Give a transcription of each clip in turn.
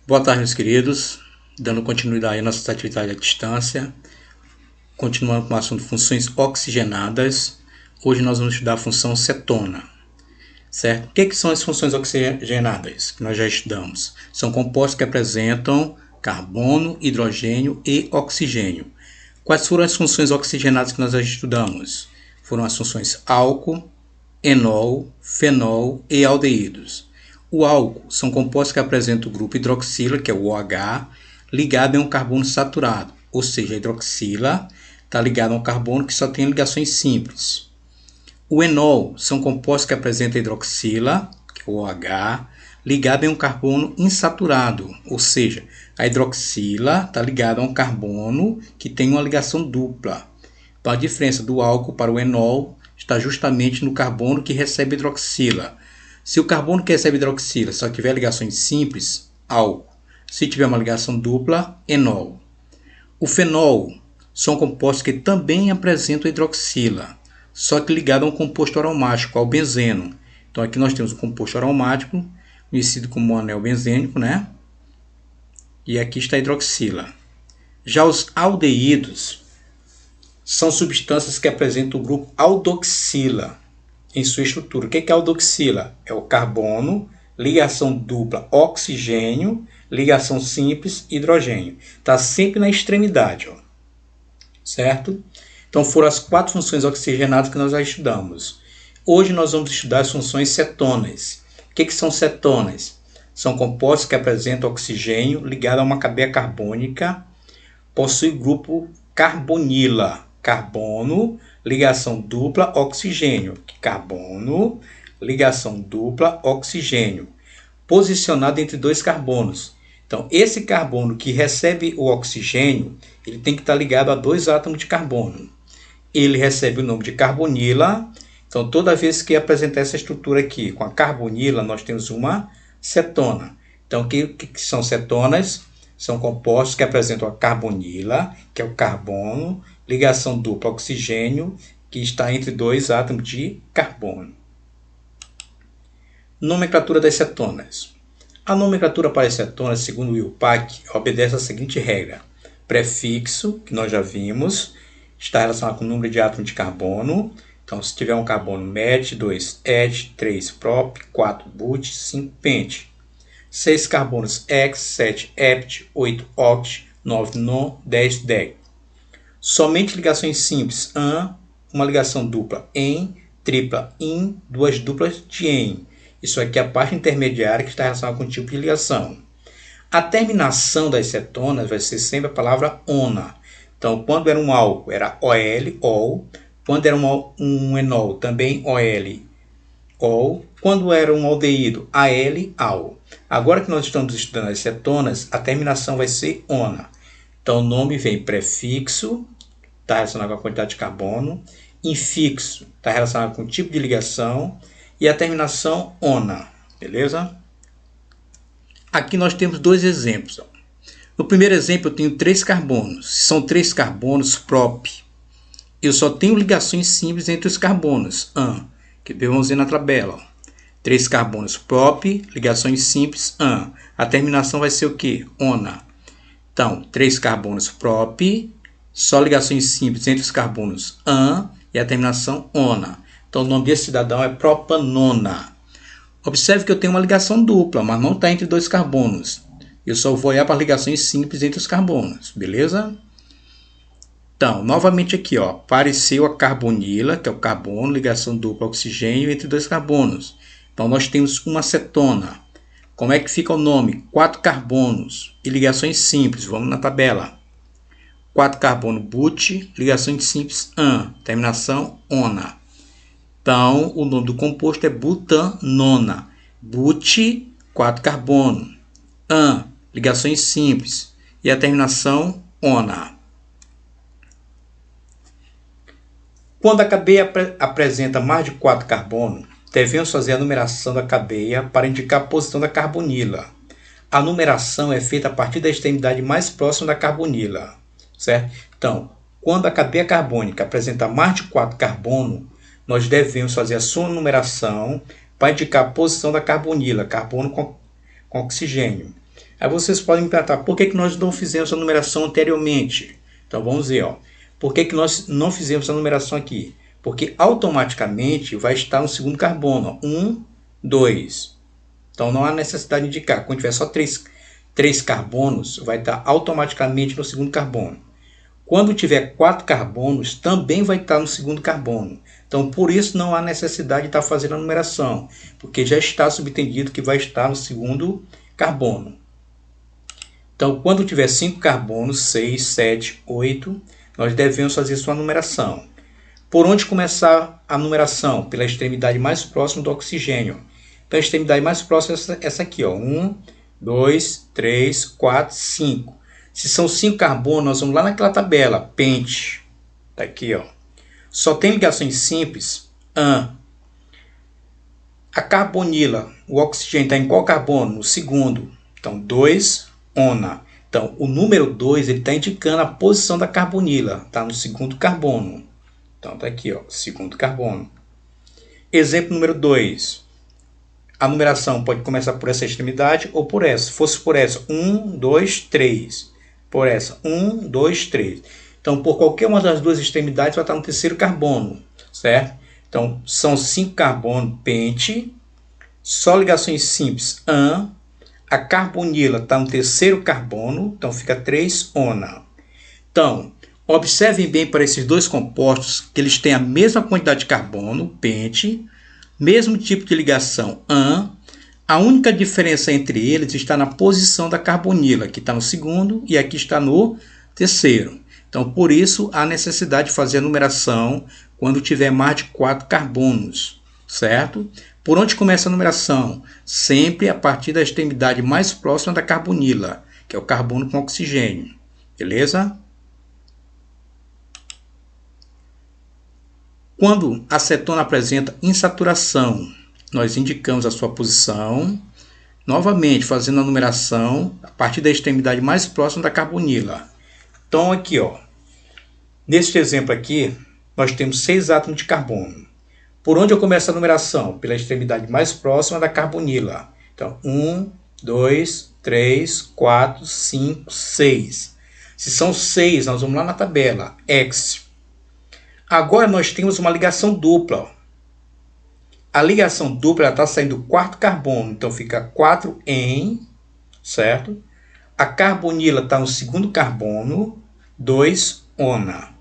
Boa tarde, meus queridos. Dando continuidade às nossas atividades à distância, continuando com o assunto funções oxigenadas. Hoje nós vamos estudar a função cetona, certo? O que são as funções oxigenadas que nós já estudamos? São compostos que apresentam carbono, hidrogênio e oxigênio. Quais foram as funções oxigenadas que nós já estudamos? Foram as funções álcool, enol, fenol e aldeídos. O álcool são compostos que apresentam o grupo hidroxila, que é o OH, ligado a um carbono saturado, ou seja, a hidroxila está ligada a um carbono que só tem ligações simples. O enol são compostos que apresentam a hidroxila, que é o OH, ligado a um carbono insaturado, ou seja, a hidroxila está ligada a um carbono que tem uma ligação dupla. Então, a diferença do álcool para o enol está justamente no carbono que recebe hidroxila. Se o carbono que recebe hidroxila só tiver ligações simples, álcool. Se tiver uma ligação dupla, enol. O fenol são compostos que também apresentam hidroxila, só que ligado a um composto aromático, ao benzeno. Então aqui nós temos o composto aromático, conhecido como anel benzênico, né? E aqui está a hidroxila. Já os aldeídos são substâncias que apresentam o grupo aldoxila em sua estrutura. O que é aldoxila? É o carbono, ligação dupla oxigênio, ligação simples hidrogênio. Está sempre na extremidade, ó. Certo? Então foram as 4 funções oxigenadas que nós já estudamos. Hoje nós vamos estudar as funções cetonas. O que são cetonas? São compostos que apresentam oxigênio ligado a uma cadeia carbônica, possui grupo carbonila, carbono, ligação dupla, oxigênio. Carbono, ligação dupla, oxigênio. Posicionado entre 2 carbonos. Então, esse carbono que recebe o oxigênio, ele tem que estar ligado a 2 átomos de carbono. Ele recebe o nome de carbonila. Então, toda vez que apresentar essa estrutura aqui com a carbonila, nós temos uma cetona. Então, o que são cetonas? São compostos que apresentam a carbonila, que é o carbono, ligação dupla oxigênio, que está entre 2 átomos de carbono. Nomenclatura das cetonas. A nomenclatura para as cetonas, segundo o IUPAC, obedece à seguinte regra. Prefixo, que nós já vimos, está relacionado com o número de átomos de carbono. Então, se tiver um carbono met, 2 et, 3 prop, 4 but, 5 pent. 6 carbonos ex, 7 hept, 8 oct, 9 non, 10 dec. Somente ligações simples, an, uma ligação dupla, en, tripla, in, 2 duplas de en. Isso aqui é a parte intermediária que está relacionada com o tipo de ligação. A terminação das cetonas vai ser sempre a palavra ona. Então, quando era um álcool, era OL, ol. Quando era um enol, também OL, ol. Quando era um aldeído, AL, al. Agora que nós estamos estudando as cetonas, a terminação vai ser ona. Então, o nome vem prefixo, está relacionado com a quantidade de carbono. Infixo, está relacionado com o tipo de ligação. E a terminação ona, beleza? Aqui nós temos 2 exemplos. No primeiro exemplo eu tenho 3 carbonos. Se são 3 carbonos prop, eu só tenho ligações simples entre os carbonos, an, que vamos ver na tabela. Ó. 3 carbonos prop, ligações simples, an. A terminação vai ser o quê? Ona. Então, 3 carbonos prop, só ligações simples entre os carbonos, an, e a terminação ona. Então, o nome desse cidadão é propanona. Observe que eu tenho uma ligação dupla, mas não está entre 2 carbonos. Eu só vou olhar para as ligações simples entre os carbonos, beleza? Então, novamente aqui, ó, apareceu a carbonila, que é o carbono, ligação dupla oxigênio entre 2 carbonos. Então, nós temos uma cetona. Como é que fica o nome? 4 carbonos e ligações simples. Vamos na tabela. 4 carbono but, ligações simples an, terminação ona. Então, o nome do composto é butanona. But, 4 carbono. An, ligações simples. E a terminação ona. Quando a cadeia apresenta mais de 4 carbonos, devemos fazer a numeração da cadeia para indicar a posição da carbonila. A numeração é feita a partir da extremidade mais próxima da carbonila. Certo? Então, quando a cadeia carbônica apresenta mais de 4 carbonos, nós devemos fazer a sua numeração para indicar a posição da carbonila, carbono com oxigênio. Aí vocês podem me perguntar, por que nós não fizemos a numeração anteriormente? Então vamos ver, ó. Por que nós não fizemos a numeração aqui? Porque automaticamente vai estar no segundo carbono, 1, 2. Então não há necessidade de indicar. Quando tiver só 3 carbonos, vai estar automaticamente no segundo carbono. Quando tiver 4 carbonos, também vai estar no segundo carbono. Então, por isso não há necessidade de estar fazendo a numeração, porque já está subentendido que vai estar no segundo carbono. Então, quando tiver 5 carbonos, 6, 7, 8, nós devemos fazer sua numeração. Por onde começar a numeração? Pela extremidade mais próxima do oxigênio. Então, a extremidade mais próxima é essa aqui, ó. 1, 2, 3, 4, 5. Se são 5 carbonos, nós vamos lá naquela tabela, pente. Tá aqui, ó. Só tem ligações simples, AN. A carbonila, o oxigênio está em qual carbono? No segundo. Então, 2, ONA. Então, o número 2 está indicando a posição da carbonila. Está no segundo carbono. Então, está aqui, ó, segundo carbono. Exemplo número 2. A numeração pode começar por essa extremidade ou por essa. Se fosse por essa, 1, 2, 3. Por essa, 1, 2, 3. Então, por qualquer uma das duas extremidades vai estar no terceiro carbono, certo? Então, são 5 carbonos, pente. Só ligações simples, AN. A carbonila está no terceiro carbono, então fica 3, ONA. Então, observem bem para esses dois compostos que eles têm a mesma quantidade de carbono, pente, mesmo tipo de ligação, AN. A única diferença entre eles está na posição da carbonila, que está no segundo e aqui está no terceiro. Então, por isso, há necessidade de fazer a numeração quando tiver mais de 4 carbonos, certo? Por onde começa a numeração? Sempre a partir da extremidade mais próxima da carbonila, que é o carbono com oxigênio. Beleza? Quando a acetona apresenta insaturação, nós indicamos a sua posição, novamente fazendo a numeração a partir da extremidade mais próxima da carbonila. Então, aqui, ó, neste exemplo aqui, nós temos 6 átomos de carbono. Por onde eu começo a numeração? Pela extremidade mais próxima da carbonila. Então, 1, 2, 3, 4, 5, 6. Se são 6, nós vamos lá na tabela, X. Agora nós temos uma ligação dupla. Ó. A ligação dupla está saindo do quarto carbono, então fica 4 em, certo? A carbonila está no segundo carbono, 2 ONA.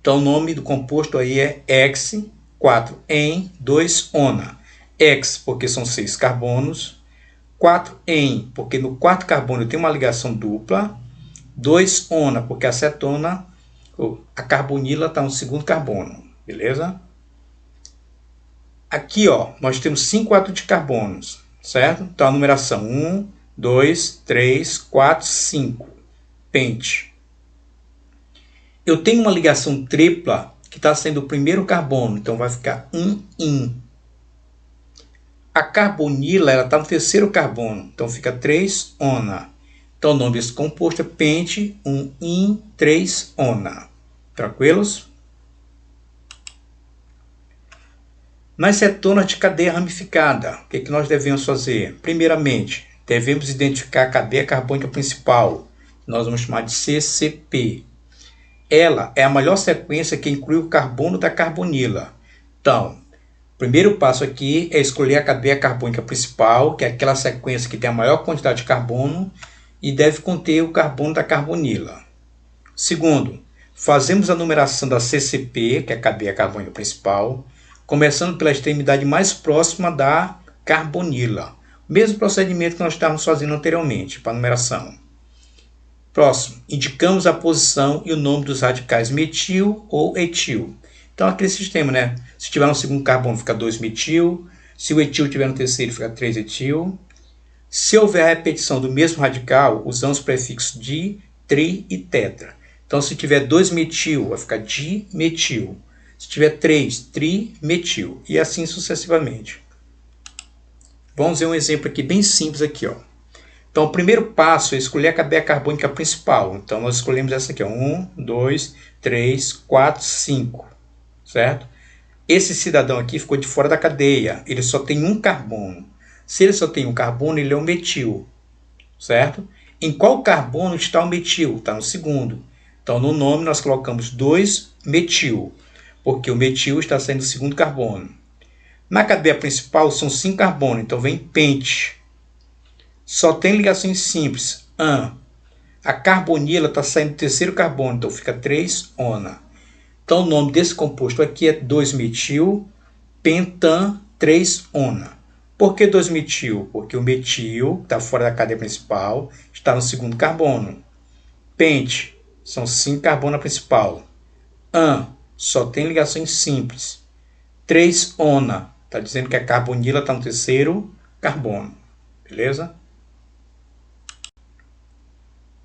Então o nome do composto aí é X, 4 em, 2 ONA. X porque são 6 carbonos, 4 em porque no quarto carbono tem uma ligação dupla, 2 ONA porque a acetona, a carbonila está no segundo carbono, beleza? Aqui, ó, nós temos 5 átomos de carbonos, certo? Então a numeração 1, 2, 3, 4, 5. Pente. Eu tenho uma ligação tripla que está sendo o primeiro carbono, então vai ficar 1 in. A carbonila está no terceiro carbono, então fica 3 ona. Então o nome desse composto é pente 1 in 3 ona. Tranquilos? Nas cetonas de cadeia ramificada, o que nós devemos fazer? Primeiramente, devemos identificar a cadeia carbônica principal, que nós vamos chamar de CCP. Ela é a maior sequência que inclui o carbono da carbonila. Então, o primeiro passo aqui é escolher a cadeia carbônica principal, que é aquela sequência que tem a maior quantidade de carbono e deve conter o carbono da carbonila. Segundo, fazemos a numeração da CCP, que é a cadeia carbônica principal, começando pela extremidade mais próxima da carbonila. O mesmo procedimento que nós estávamos fazendo anteriormente para a numeração. Próximo, indicamos a posição e o nome dos radicais metil ou etil. Então, aquele sistema, né? Se tiver no segundo carbono, fica 2-metil. Se o etil tiver no terceiro, fica 3-etil. Se houver a repetição do mesmo radical, usamos os prefixos di, tri e tetra. Então, se tiver 2-metil, vai ficar dimetil. Se tiver 3, trimetil. E assim sucessivamente. Vamos ver um exemplo aqui bem simples aqui, ó. Então, o primeiro passo é escolher a cadeia carbônica principal. Então, nós escolhemos essa aqui, ó. 1, 2, 3, 4, 5. Certo? Esse cidadão aqui ficou de fora da cadeia. Ele só tem um carbono. Se ele só tem um carbono, ele é um metil. certo? Em qual carbono está o metil? Está no segundo. Então, no nome, nós colocamos 2-metil, porque o metil está saindo do segundo carbono. Na cadeia principal, são 5 carbonos, então vem pente. Só tem ligações simples, an. A carbonila está saindo do terceiro carbono, então fica 3-ona. Então, o nome desse composto aqui é 2-metil pentan 3-ona. Por que 2-metil? Porque o metil, que está fora da cadeia principal, está no segundo carbono. Pente, são 5 carbonos na principal. An, só tem ligações simples. 3-ona, está dizendo que a carbonila está no terceiro carbono. Beleza?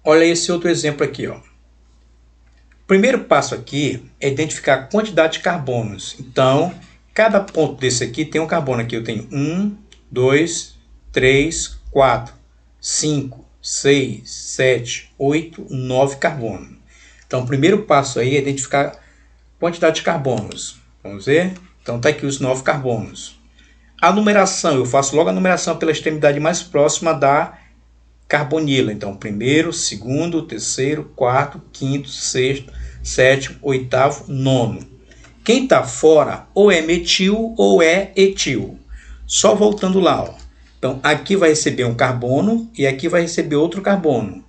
Olha esse outro exemplo aqui, ó. O primeiro passo aqui é identificar a quantidade de carbonos. Então, cada ponto desse aqui tem um carbono. Aqui eu tenho 1, 2, 3, 4, 5, 6, 7, 8, 9 carbonos. Então, o primeiro passo aí é identificar a quantidade de carbonos. Vamos ver? Então, está aqui os 9 carbonos. A numeração, eu faço logo a numeração pela extremidade mais próxima da carbonila. Então, primeiro, segundo, terceiro, quarto, quinto, sexto, sétimo, oitavo, nono. Quem está fora ou é metil ou é etil. Só voltando lá, ó. Então, aqui vai receber um carbono e aqui vai receber outro carbono.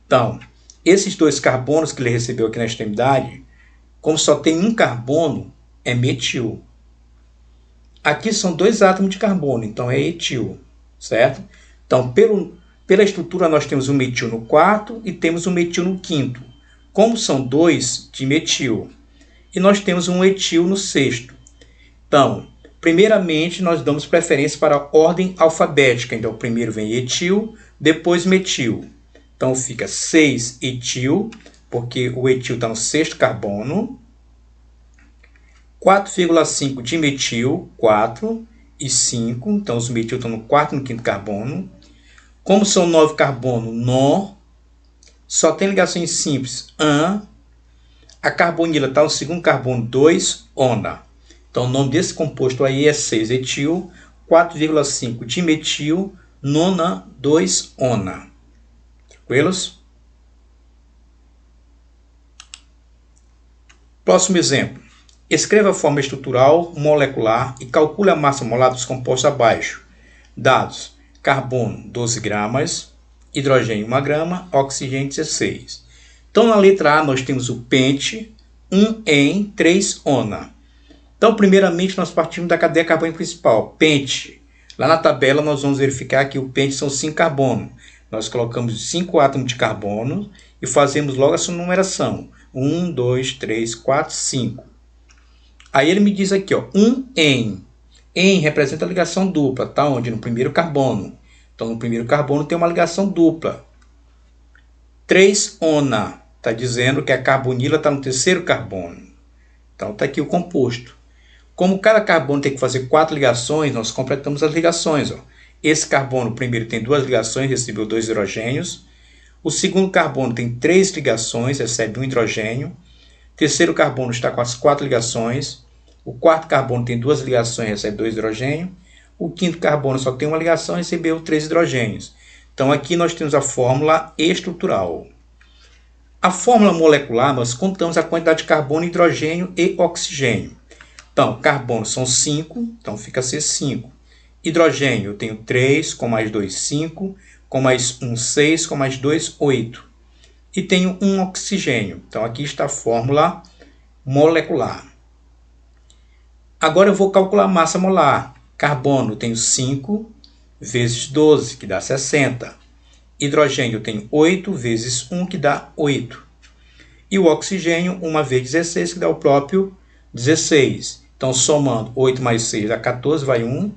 Então, esses 2 carbonos que ele recebeu aqui na extremidade, como só tem um carbono, é metil. Aqui são 2 átomos de carbono, então é etil, certo? Então, pela estrutura, nós temos um metil no quarto e temos um metil no quinto. Como são 2 de metil, e nós temos um etil no sexto. Então, primeiramente, nós damos preferência para a ordem alfabética. Então, primeiro vem etil, depois metil. Então, fica 6-etil, porque o etil está no sexto carbono. 4,5 de metil, 4 e 5. Então, os metil estão no quarto e no quinto carbono. Como são 9 carbonos, nó. Só tem ligações simples, an. A carbonila está no segundo carbono, 2-ona. Então, o nome desse composto aí é 6-etil, 4,5 de metil, nona, 2-ona. Tranquilos? Próximo exemplo. Escreva a forma estrutural, molecular e calcule a massa molar dos compostos abaixo. Dados: carbono, 12 gramas, hidrogênio, 1 grama, oxigênio, 16. Então, na letra A, nós temos o pente, 1-en, 3-ona. Então, primeiramente, nós partimos da cadeia carbônica principal, pente. Lá na tabela, nós vamos verificar que o pente são 5 carbonos. Nós colocamos 5 átomos de carbono e fazemos logo essa numeração. 1, 2, 3, 4, 5. Aí ele me diz aqui, ó, 1-en. En representa a ligação dupla, tá? Onde? No primeiro carbono. Então, no primeiro carbono tem uma ligação dupla. 3-ona. Está dizendo que a carbonila está no terceiro carbono. Então, está aqui o composto. Como cada carbono tem que fazer 4 ligações, nós completamos as ligações. Ó. Esse carbono primeiro tem 2 ligações, recebeu 2 hidrogênios. O segundo carbono tem 3 ligações, recebe 1 hidrogênio. O terceiro carbono está com as 4 ligações. O quarto carbono tem 2 ligações, recebe 2 hidrogênios. O quinto carbono só tem uma ligação, recebeu 3 hidrogênios. Então, aqui nós temos a fórmula estrutural. A fórmula molecular, nós contamos a quantidade de carbono, hidrogênio e oxigênio. Então, carbono são 5, então fica C5. Hidrogênio eu tenho 3, com mais 2, 5, com mais 1, 6, com mais 2, 8. E tenho um oxigênio. Então, aqui está a fórmula molecular. Agora eu vou calcular a massa molar. Carbono eu tenho 5 vezes 12, que dá 60. Hidrogênio eu tenho 8 vezes 1, que dá 8. E o oxigênio, 1 vezes 16, que dá o próprio 16. Então, somando 8 mais 6 dá 14, vai 1.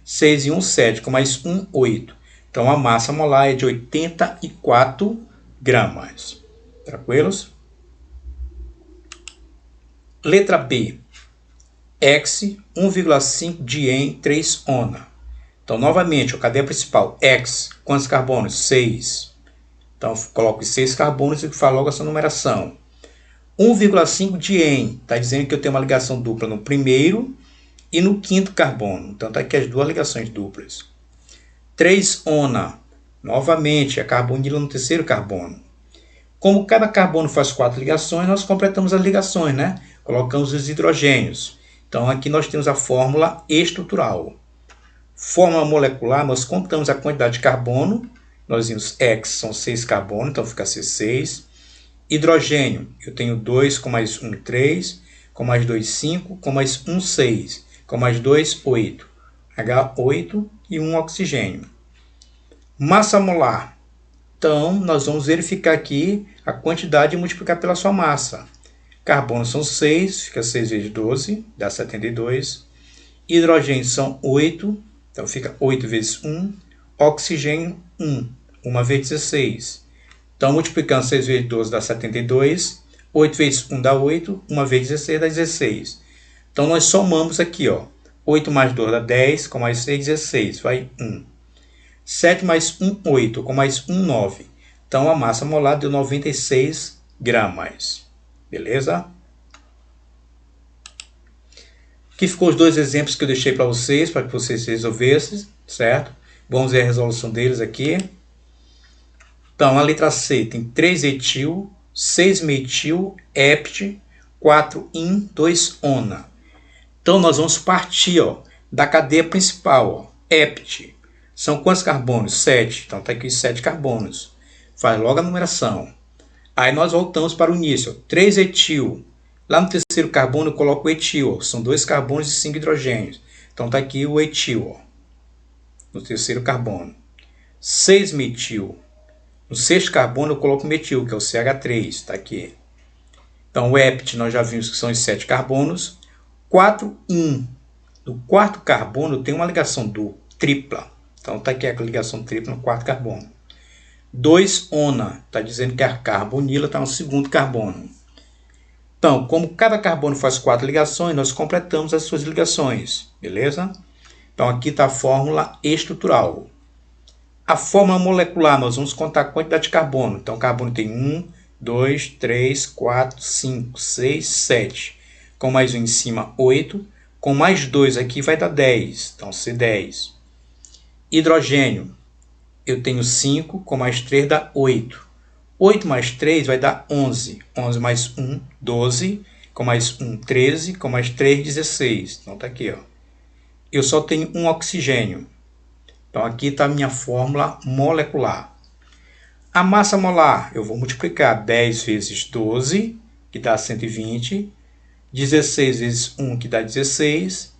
6 e 1, 7, com mais 1, 8. Então, a massa molar é de 84 gramas. Tranquilos? Letra B. X, 1,5 de en, 3-ona. Então, novamente, a cadeia principal, X, quantos carbonos? 6. Então, coloco 6 carbonos e falo logo essa numeração. 1,5 de en, está dizendo que eu tenho uma ligação dupla no primeiro e no quinto carbono. Então, está aqui as 2 ligações duplas. 3-ona, Novamente, a carbonila no terceiro carbono. Como cada carbono faz 4 ligações, nós completamos as ligações, né? Colocamos os hidrogênios. Então, aqui nós temos a fórmula estrutural. Fórmula molecular, nós contamos a quantidade de carbono. Nós vimos X são 6 carbonos, então fica C6. Hidrogênio, eu tenho 2 com mais 1, 3. Com mais 2, 5. Com mais 1, 6. Com mais 2, 8. H8 e 1 oxigênio. Massa molar. Então, nós vamos verificar aqui a quantidade e multiplicar pela sua massa. Carbono são 6, fica 6 vezes 12, dá 72. Hidrogênio são 8, então fica 8 vezes 1. Oxigênio, 1, 1 vezes 16. Então, multiplicando 6 vezes 12 dá 72. 8 vezes 1 dá 8, 1 vezes 16 dá 16. Então, nós somamos aqui, ó. 8 mais 2 dá 10, com mais 6, 16, vai 1. 7 mais 1, 8, com mais 1, 9. Então, a massa molar deu 96 gramas. Beleza? Aqui ficou os dois exemplos que eu deixei para vocês que vocês resolvessem, certo? Vamos ver a resolução deles aqui. Então, a letra C tem 3-etil, 6-metil, hept, 4-in, 2-ona. Então, nós vamos partir, ó, da cadeia principal, ó, hept. São quantos carbonos? 7. Então, está aqui 7 carbonos. Faz logo a numeração. Aí, nós voltamos para o início. 3-etil. Lá no terceiro carbono, eu coloco o etil. Ó. São 2 carbonos e 5 hidrogênios. Então, está aqui o etil, ó, no terceiro carbono. 6-metil. No sexto carbono, eu coloco o metil, que é o CH3. Está aqui. Então, o hept, nós já vimos que são os 7 carbonos. 4-in. No quarto carbono, tem uma ligação tripla. Então, está aqui a ligação tripla no quarto carbono. 2-ona, está dizendo que a carbonila está no segundo carbono. Então, como cada carbono faz 4 ligações, nós completamos as suas ligações, beleza? Então, aqui está a fórmula estrutural. A fórmula molecular, nós vamos contar a quantidade de carbono. Então, o carbono tem 1, 2, 3, 4, 5, 6, 7. Com mais 1 em cima, 8. Com mais 2 aqui vai dar 10. Então, C10. Hidrogênio, eu tenho 5, com mais 3 dá 8. 8 mais 3 vai dar 11. 11 mais 1, 12. Com mais 1, 13. Com mais 3, 16. Então, está aqui, ó. Eu só tenho um oxigênio. Então, aqui está a minha fórmula molecular. A massa molar, eu vou multiplicar 10 vezes 12, que dá 120. 16 vezes 1, que dá 16.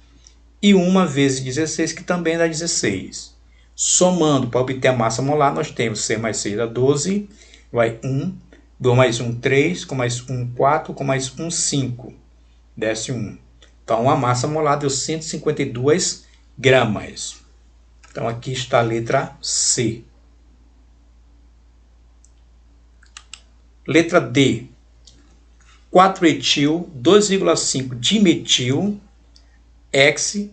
E 1 vezes 16, que também dá 16. Somando, para obter a massa molar, nós temos 6 mais 6 dá 12. Vai 1. 2 mais 1, 3. Com mais 1, 4. Com mais 1, 5. Desce 1. Então, a massa molar deu 152 gramas. Então, aqui está a letra C. Letra D. 4-etil, 2,5 dimetil, X,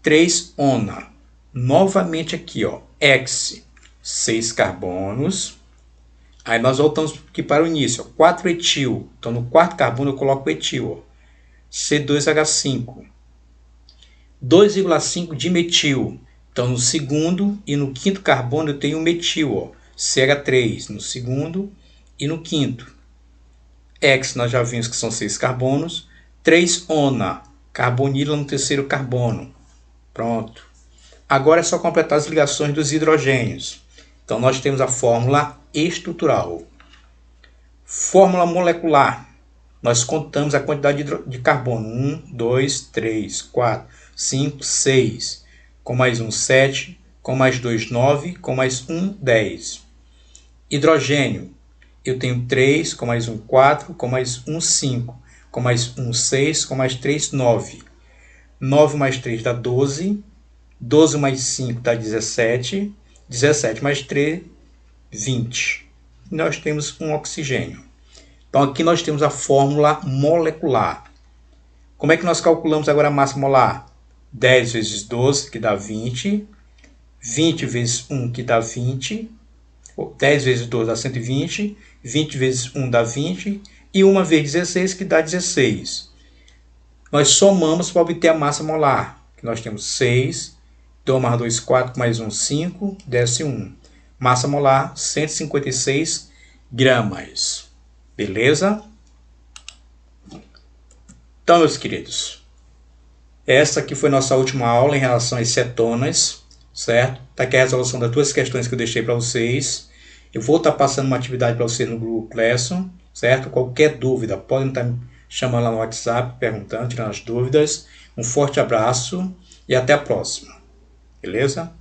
3-ona. Novamente aqui, ó, X, 6 carbonos. Aí nós voltamos aqui para o início, 4-etil. Então, no quarto carbono eu coloco o etil, ó, C2H5. 2,5 dimetil. Então, no segundo e no quinto carbono eu tenho o metil, ó, CH3, no segundo e no quinto. X, nós já vimos que são 6 carbonos. 3-ona, carbonila no terceiro carbono. Pronto. Agora é só completar as ligações dos hidrogênios. Então, nós temos a fórmula estrutural. Fórmula molecular. Nós contamos a quantidade de carbono. 1, 2, 3, 4, 5, 6. Com mais 1, 7. Com mais 2, 9. Com mais 1, 10. Hidrogênio. Eu tenho 3, com mais 1, 4. Com mais 1, 5. Com mais 1, 6. Com mais 3, 9. 9 mais 3 dá 12. 12 mais 5 dá 17. 17 mais 3, 20. E nós temos um oxigênio. Então, aqui nós temos a fórmula molecular. Como é que nós calculamos agora a massa molar? 10 vezes 12, que dá 20. 20 vezes 1, que dá 20. 10 vezes 12 dá 120. 20 vezes 1 dá 20. E 1 vezes 16, que dá 16. Nós somamos para obter a massa molar. Nós temos 6. 2 mais 2, 4, mais 1, 5. Desce 1. Massa molar, 156 gramas. Beleza? Então, meus queridos, essa aqui foi nossa última aula em relação às cetonas, certo? Tá aqui a resolução das duas questões que eu deixei para vocês. Eu vou estar passando uma atividade para vocês no Google Classroom, certo? Qualquer dúvida, podem estar me chamando lá no WhatsApp, perguntando, tirando as dúvidas. Um forte abraço e até a próxima. Beleza?